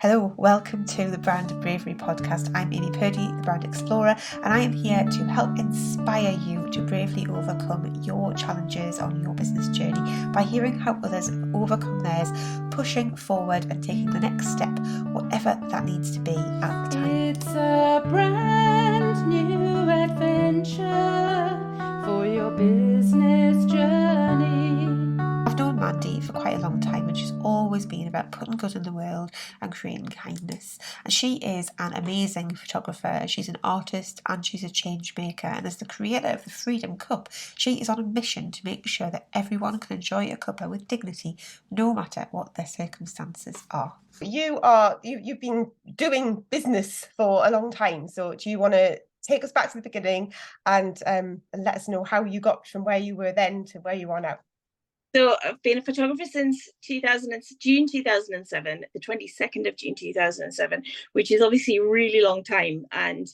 Hello, welcome to the Brand Bravery podcast. I'm Amy Purdy, the Brand Explorer, and I am here to help inspire you to bravely overcome your challenges on your business journey by hearing how others have overcome theirs, pushing forward and taking the next step, whatever that needs to be at the time. It's a brand new adventure for your business journey. I've known Mandy for quite a long time, and she's always been about putting good in the world and creating kindness. And she is an amazing photographer. She's an artist and she's a change maker. And as the creator of the Freedom Cup, she is on a mission to make sure that everyone can enjoy a cuppa with dignity, no matter what their circumstances are. You've been doing business for a long time. So do you want to take us back to the beginning and let us know how you got from where you were then to where you are now? So I've been a photographer since June 2007, the 22nd of June 2007, which is obviously a really long time. And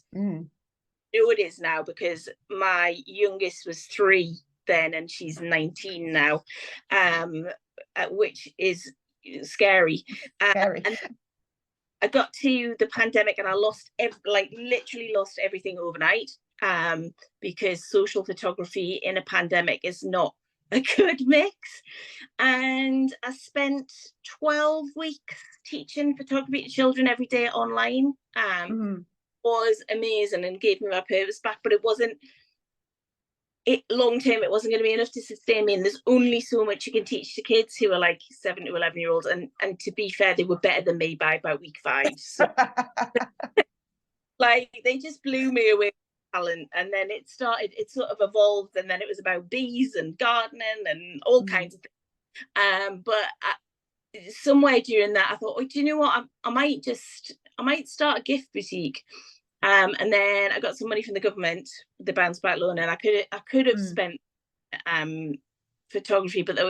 it is now because my youngest was 3 then and she's 19 now, which is scary. And I got to the pandemic and I literally lost everything overnight, because social photography in a pandemic is not a good mix. And I spent 12 weeks teaching photography to children every day online. Was amazing and gave me my purpose back, but long term it wasn't going to be enough to sustain me, and there's only so much you can teach to kids who are like 7 to 11 year olds, and to be fair, they were better than me by about week 5, so like they just blew me away. Talent. And then it sort of evolved, and then it was about bees and gardening and all kinds of things. But somewhere during that I thought, oh, do you know what, I might start a gift boutique. And then I got some money from the government, the bounce back loan, and I could have spent photography, but there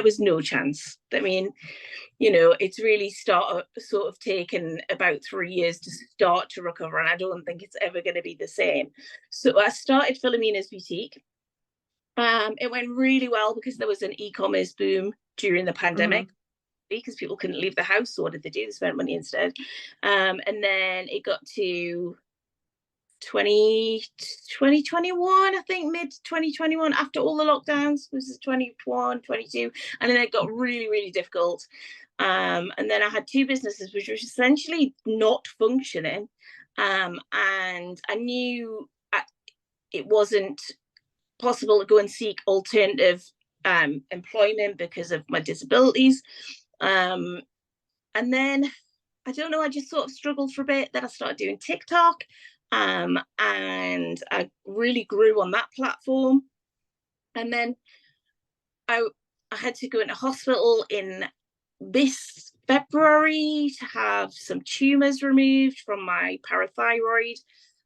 was no chance. I mean, you know, it's really sort of taken about 3 years to start to recover, and I don't think it's ever going to be the same. So I started Philomena's boutique. It went really well because there was an e-commerce boom during the pandemic, because people couldn't leave the house. So what did they do? They spent money instead. And then it got to 2021, I think, mid 2021, after all the lockdowns. This is 21, 22, and then it got really, really difficult. And then I had 2 businesses which were essentially not functioning, and I knew it wasn't possible to go and seek alternative employment because of my disabilities. And then I don't know, I just sort of struggled for a bit. Then I started doing TikTok, and I really grew on that platform. And then I had to go into hospital in this February to have some tumours removed from my parathyroid.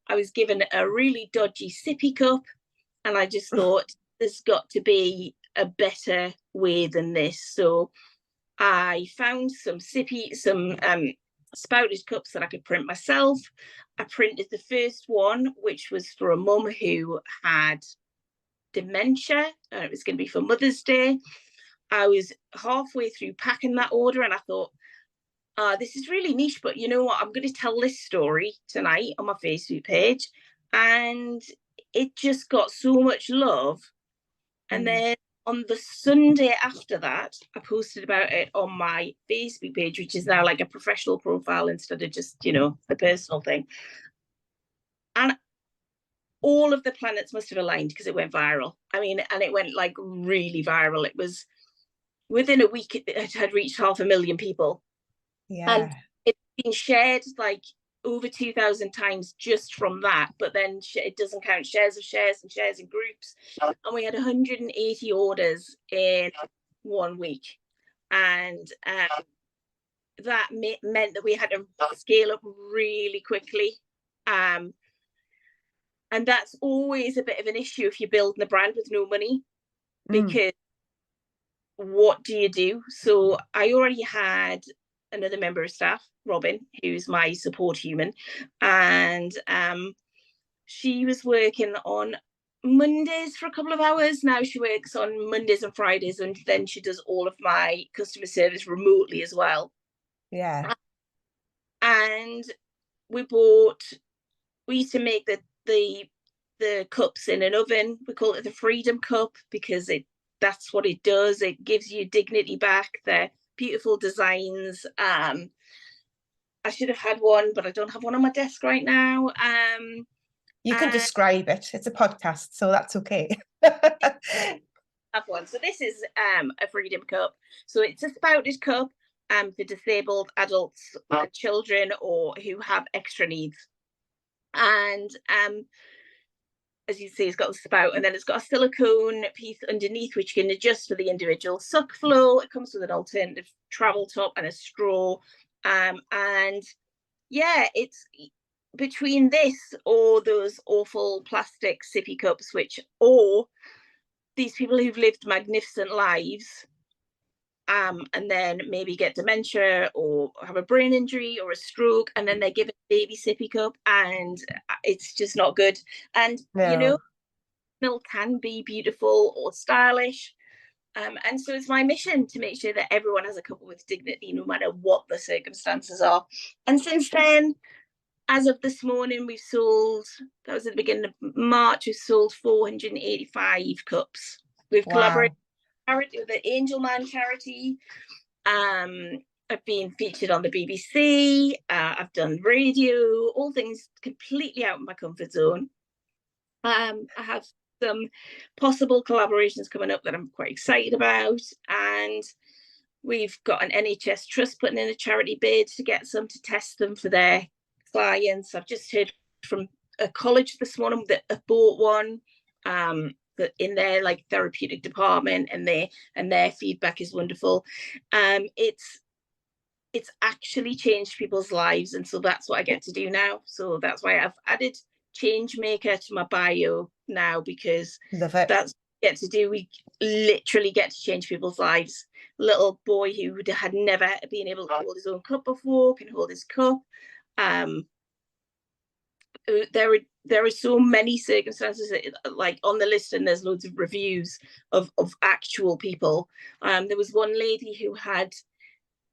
I was given a really dodgy sippy cup, and I just thought there's got to be a better way than this. So I found some spouted cups that I could print myself. I printed the first one, which was for a mum who had dementia, and it was going to be for Mother's Day. I was halfway through packing that order and I thought, this is really niche, but you know what, I'm going to tell this story tonight on my Facebook page. And it just got so much love. And then on the Sunday after that, I posted about it on my Facebook page, which is now like a professional profile instead of just, you know, a personal thing. And all of the planets must have aligned because it went viral. I mean, and it went like really viral. It was within a week, it had reached 500,000 people. Yeah. And it's been shared like over 2,000 times just from that, but then it doesn't count shares of shares and shares in groups. And we had 180 orders in 1 week, and that meant that we had to scale up really quickly, and that's always a bit of an issue if you're building a brand with no money, because what do you do? So I already had another member of staff, Robin, who's my support human, and she was working on Mondays for a couple of hours. Now she works on Mondays and Fridays, and then she does all of my customer service remotely as well. Yeah. and we used to make the cups in an oven. We call it the Freedom Cup because that's what it does. It gives you dignity back. They're beautiful designs. I should have had one, but I don't have one on my desk right now. You can describe it. It's a podcast, so that's okay. Have one. So this is a Freedom Cup. So it's a spouted cup for disabled adults, children, or who have extra needs. And as you see, it's got a spout, and then it's got a silicone piece underneath which you can adjust for the individual suck flow. It comes with an alternative travel top and a straw. And yeah, it's between this or those awful plastic sippy cups, or these people who've lived magnificent lives, and then maybe get dementia or have a brain injury or a stroke, and then they're given a baby sippy cup, and it's just not good. And you know, milk can be beautiful or stylish. And so it's my mission to make sure that everyone has a cup with dignity, no matter what the circumstances are. And since then, as of this morning, we've sold, that was at the beginning of March, we've sold 485 cups. We've collaborated with the Angel Man charity. I've been featured on the BBC. I've done radio, all things completely out of my comfort zone. I have some possible collaborations coming up that I'm quite excited about, and we've got an NHS trust putting in a charity bid to get some to test them for their clients. I've just heard from a college this morning that have bought one in their like therapeutic department, and their feedback is wonderful. It's actually changed people's lives, and so that's what I get to do now. So that's why I've added change maker to my bio now, because Love it. that's what we get to do. We literally get to change people's lives. Little boy who had never been able to hold his own cup before can hold his cup. There are so many circumstances like on the list, and there's loads of reviews of actual people. There was one lady who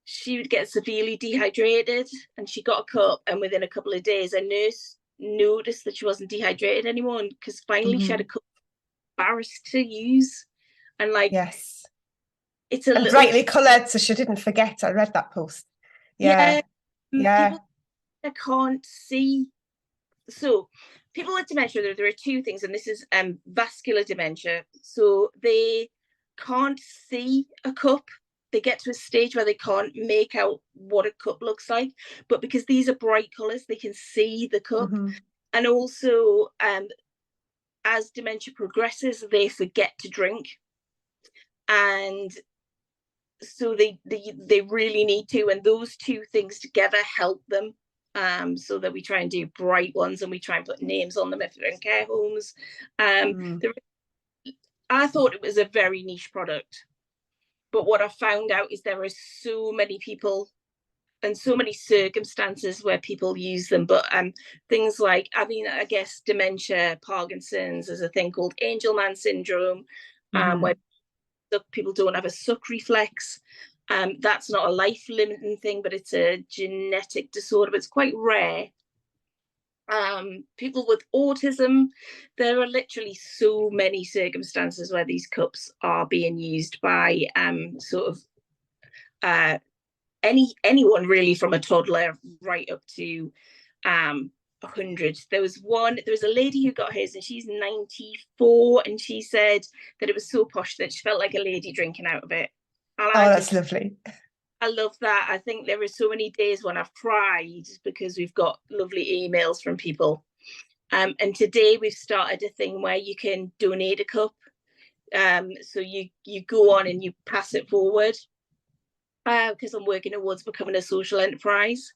she would get severely dehydrated, and she got a cup, and within a couple of days a nurse noticed that she wasn't dehydrated anymore, because finally she had a cup embarrassed to use. And like, yes, it's a little brightly coloured, so she didn't forget. I read that post. Yeah. People can't see. So people with dementia, there are two things, and this is vascular dementia. So they can't see a cup. They get to a stage where they can't make out what a cup looks like, but because these are bright colours, they can see the cup. And also, as dementia progresses, they forget to drink, and so they really need to. And those two things together help them. So that we try and do bright ones, and we try and put names on them if they're in care homes. I thought it was a very niche product, but what I found out is there are so many people and so many circumstances where people use them. But things like, I guess dementia, Parkinson's, there's a thing called Angelman syndrome, where people don't have a suck reflex. That's not a life-limiting thing, but it's a genetic disorder, but it's quite rare. People with autism, there are literally so many circumstances where these cups are being used by anyone really, from a toddler right up to 100. There was a lady who got hers, and she's 94, and she said that it was so posh that she felt like a lady drinking out of it. That's lovely. I love that. I think there are so many days when I've cried because we've got lovely emails from people. And today we've started a thing where you can donate a cup. So you go on and you pass it forward, because I'm working towards becoming a social enterprise.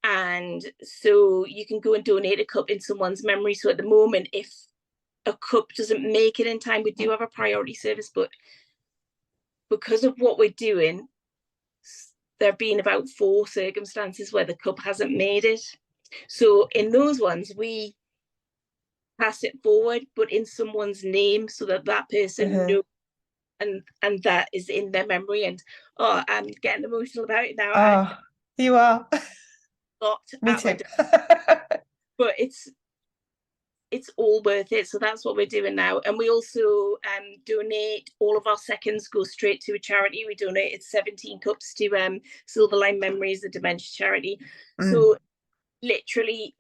And so you can go and donate a cup in someone's memory. So at the moment, if a cup doesn't make it in time, we do have a priority service, but because of what we're doing, there have been about 4 circumstances where the cup hasn't made it. So in those ones, we pass it forward, but in someone's name, so that person knows, and that is in their memory. And I'm getting emotional about it now. You are. lot Me at my too. but it's all worth it. So that's what we're doing now. And we also donate, all of our seconds go straight to a charity. We donated 17 cups to Silver Line Memories, the dementia charity. So literally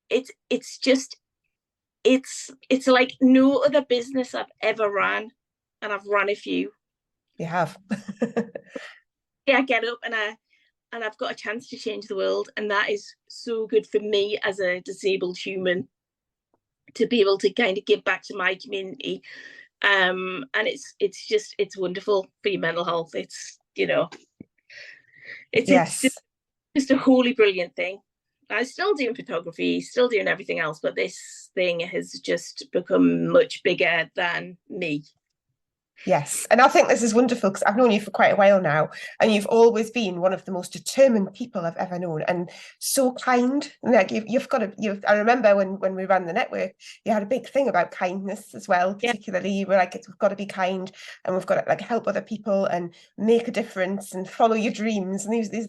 it's just it's like no other business I've ever ran, and I've run a few. You have. Yeah, I get up and I've got a chance to change the world, and that is so good for me as a disabled human, to be able to kind of give back to my community. And it's wonderful for your mental health. It's, you know, it's just a wholly brilliant thing. I'm still doing photography, still doing everything else, but this thing has just become much bigger than me. Yes, and I think this is wonderful because I've known you for quite a while now, and you've always been one of the most determined people I've ever known, and so kind. Like you've got to. I remember when we ran the network, you had a big thing about kindness as well. Particularly, you were like, we've got to be kind, and we've got to like help other people and make a difference and follow your dreams. And these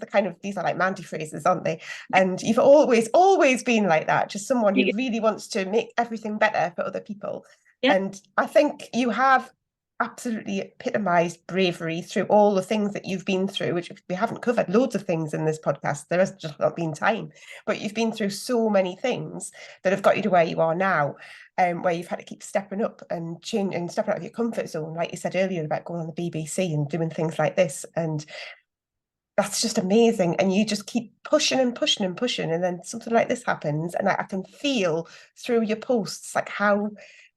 are like Mandy phrases, aren't they? And you've always been like that. Just someone who really wants to make everything better for other people. Yeah. And I think you have absolutely epitomized bravery through all the things that you've been through, which we haven't covered loads of things in this podcast. There has just not been time, but you've been through so many things that have got you to where you are now, where you've had to keep stepping up and changing and stepping out of your comfort zone, like you said earlier about going on the BBC and doing things like this. And that's just amazing. And you just keep pushing and pushing and pushing, and then something like this happens, and I can feel through your posts like how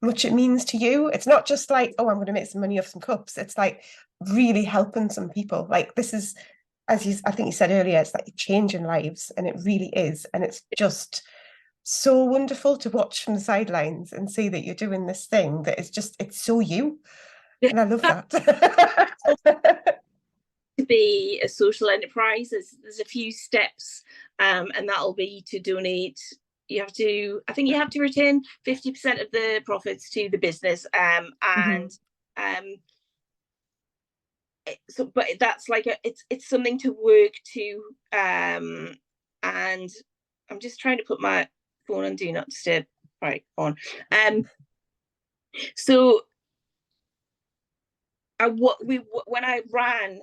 much it means to you. It's not just like, oh, I'm going to make some money off some cups. It's like really helping some people. Like this is, I think you said earlier, it's like changing lives, and it really is. And it's just so wonderful to watch from the sidelines and see that you're doing this thing that is just, it's so you. And I love that. To be a social enterprise, there's a few steps, and that'll be to donate. I think you have to return 50% of the profits to the business, so, but that's like it's something to work to, and I'm just trying to put my phone on do not disturb right on. So when I ran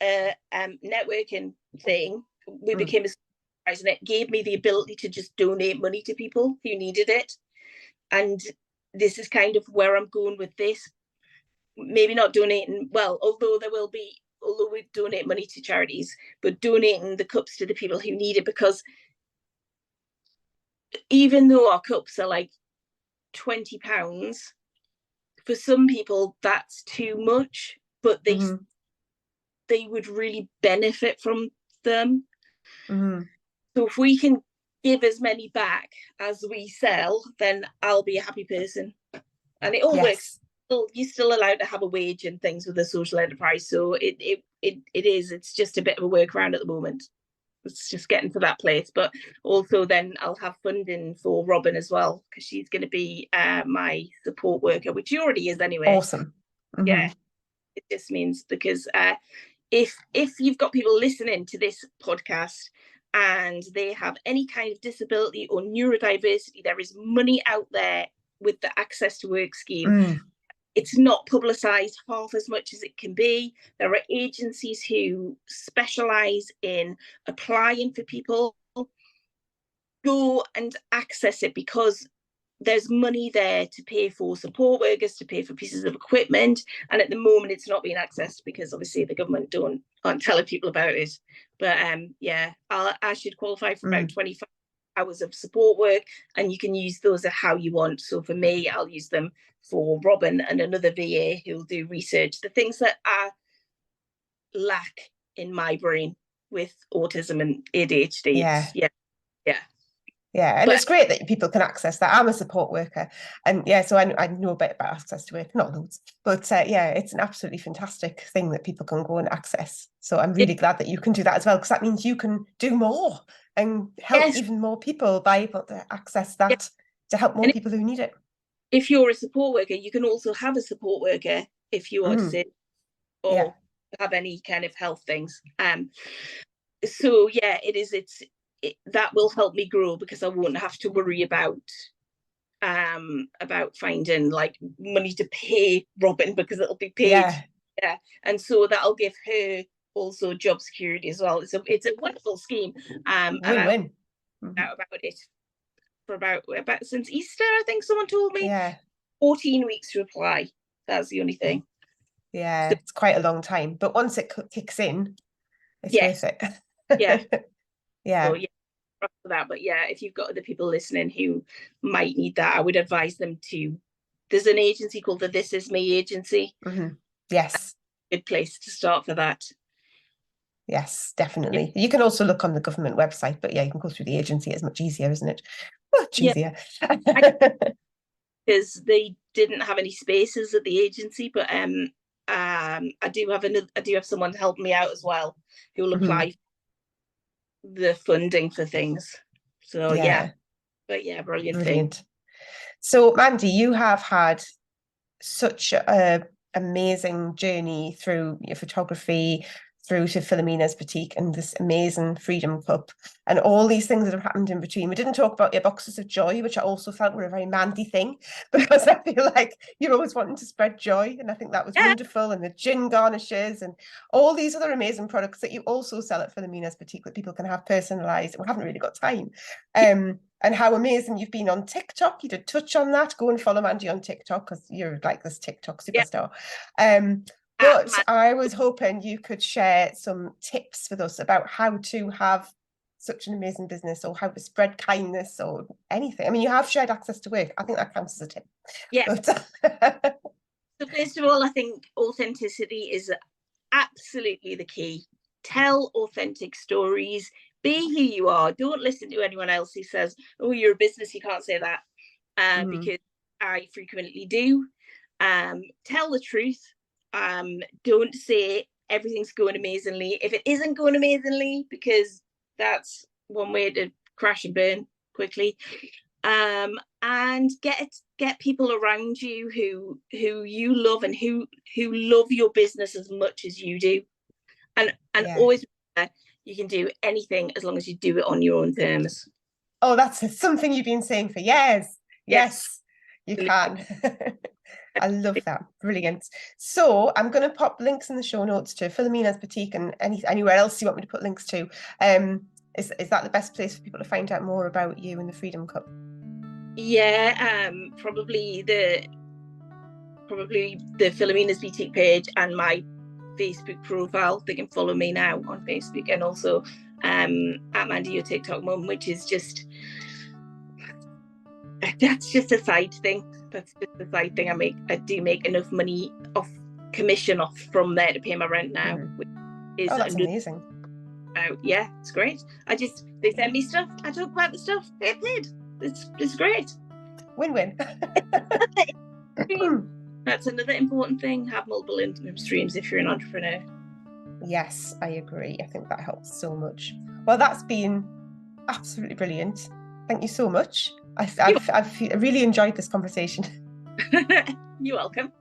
a networking thing, we became a surprise, and it gave me the ability to just donate money to people who needed it. And this is kind of where I'm going with this. Maybe not donating, well, although we donate money to charities, but donating the cups to the people who need it, because even though our cups are like £20, for some people that's too much, but they would really benefit from them. So if we can give as many back as we sell, then I'll be a happy person. And it all works. You're still allowed to have a wage and things with a social enterprise, so it's just a bit of a workaround at the moment. It's just getting to that place. But also then I'll have funding for Robin as well, because she's going to be my support worker, which she already is anyway. Awesome. Yeah, it just means because if you've got people listening to this podcast and they have any kind of disability or neurodiversity, there is money out there with the Access to Work scheme. It's not publicised half as much as it can be. There are agencies who specialise in applying for people. Go and access it, because there's money there to pay for support workers, to pay for pieces of equipment. And at the moment, it's not being accessed because obviously the government aren't telling people about it. But I should qualify for about 25 hours of support work, and you can use those how you want. So for me, I'll use them for Robin and another VA who'll do research, the things that I lack in my brain with autism and ADHD. And it's great that people can access that. I'm a support worker, and so I know a bit about Access to Work, not loads, but it's an absolutely fantastic thing that people can go and access. So I'm really glad that you can do that as well, because that means you can do more and help even more people by able to access that to help more people who need it. If you're a support worker, you can also have a support worker if you are disabled or have any kind of health things. So it is. that will help me grow, because I won't have to worry about finding like money to pay Robin, because it'll be paid. Yeah. And so that'll give her also job security as well. It's a wonderful scheme. Win-win. Out about it for about since Easter, I think someone told me. Yeah. 14 weeks to apply. That's the only thing. Yeah, So, it's quite a long time, but once it kicks in, it's worth it. Yeah. Yeah. So, yeah, for that. But yeah, if you've got other people listening who might need that, I would advise them to. There's an agency called the This Is Me agency. Yes. Good place to start for that. Yes, definitely. You can also look on the government website, but yeah, you can go through the agency. It's much easier, isn't it? Much easier. Because they didn't have any spaces at the agency, but I do have someone to help me out as well, who will apply the funding for things. So yeah. But yeah, brilliant thing. So Mandy, you have had such a amazing journey through your photography, through to Philomena's boutique and this amazing Freedom Cup and all these things that have happened in between. We didn't talk about your boxes of joy, which I also felt were a very Mandy thing, because I feel like you're always wanting to spread joy, and I think that was wonderful. And the gin garnishes and all these other amazing products that you also sell at Philomena's boutique that people can have personalized. We haven't really got time. And how amazing you've been on TikTok. You did touch on that. Go and follow Mandy on TikTok, because you're like this TikTok superstar. But I was hoping you could share some tips with us about how to have such an amazing business, or how to spread kindness, or anything. I mean, you have shared access to work. I think that counts as a tip. Yeah. So first of all, I think authenticity is absolutely the key. Tell authentic stories. Be who you are. Don't listen to anyone else who says, "Oh, you're a business, you can't say that," because I frequently do. Tell the truth. Don't say everything's going amazingly if it isn't going amazingly, because that's one way to crash and burn quickly. And get people around you who you love and who love your business as much as you do, and always remember, you can do anything as long as you do it on your own terms. Oh, that's something you've been saying for years. Yes, you can. I love that. Brilliant. So I'm going to pop links in the show notes to Philomena's boutique and anywhere else you want me to put links to. Is that the best place for people to find out more about you and the Freedom Cup? Yeah, probably the Philomena's boutique page and my Facebook profile. They can follow me now on Facebook, and also at Mandy, your TikTok mum, which is that's just a side thing. That's just a side thing. I do make enough money off commission off from there to pay my rent now. Which is that's amazing. Yeah, it's great. They send me stuff. I talk about the stuff. They paid. It's great. Win-win. That's another important thing. Have multiple income streams if you're an entrepreneur. Yes, I agree. I think that helps so much. Well, that's been absolutely brilliant. Thank you so much. I've really enjoyed this conversation. You're welcome.